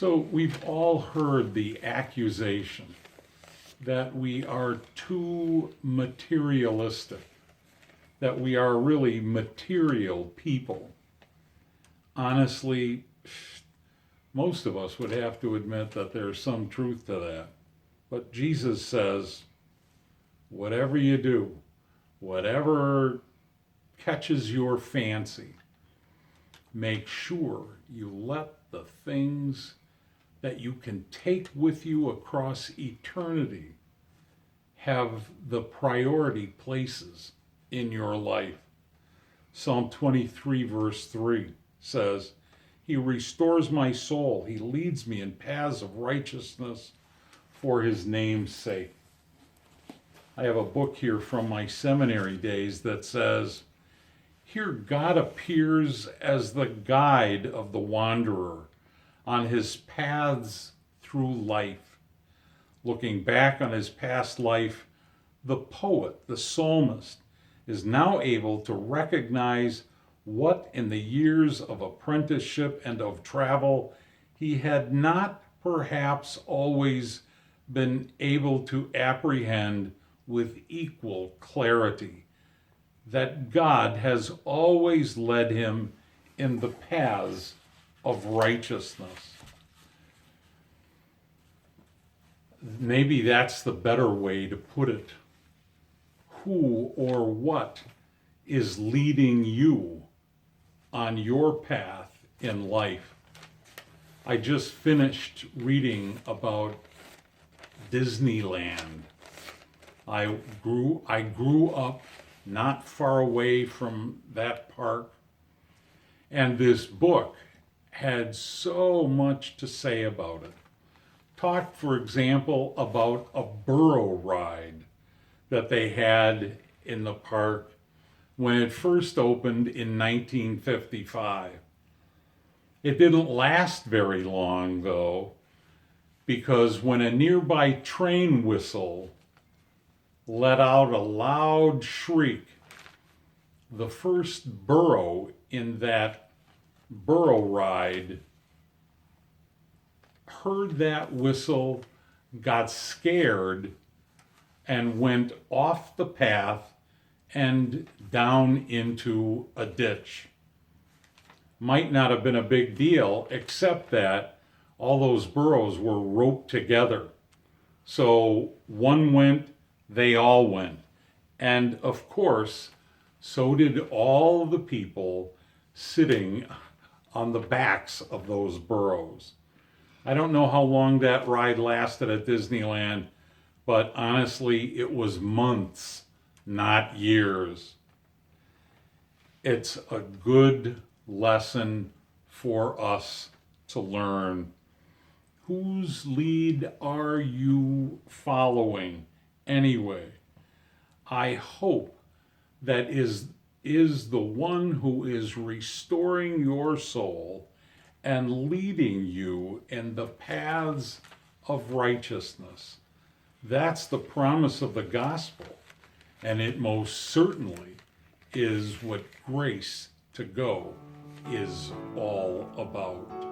So we've all heard the accusation that we are too materialistic, that we are really material people. Honestly, most of us would have to admit that there's some truth to that. But Jesus says, whatever you do, whatever catches your fancy, make sure you let the things that you can take with you across eternity have the priority places in your life. Psalm 23 verse 3 says, He restores my soul. He leads me in paths of righteousness for his name's sake. I have a book here from my seminary days that says, here God appears as the guide of the wanderer on his paths through life. Looking back on his past life, the poet, the psalmist, is now able to recognize what in the years of apprenticeship and of travel he had not perhaps always been able to apprehend with equal clarity, that God has always led him in the paths of righteousness. Maybe that's the better way to put it. Who or what is leading you on your path in life? I just finished reading about Disneyland. I grew up not far away from that park, and this book had so much to say about it. Talked, for example, about a burro ride that they had in the park when it first opened in 1955. It didn't last very long, though, because when a nearby train whistle let out a loud shriek, the first burro in that burro ride heard that whistle, got scared, and went off the path and down into a ditch. Might not have been a big deal, except that all those burros were roped together. So one went, they all went. And of course, so did all the people sitting on the backs of those burros. I don't know how long that ride lasted at Disneyland, but honestly, it was months, not years. It's a good lesson for us to learn. Whose lead are you following anyway? I hope that is the one who is restoring your soul and leading you in the paths of righteousness. That's the promise of the gospel, and it most certainly is what Grace to Go is all about.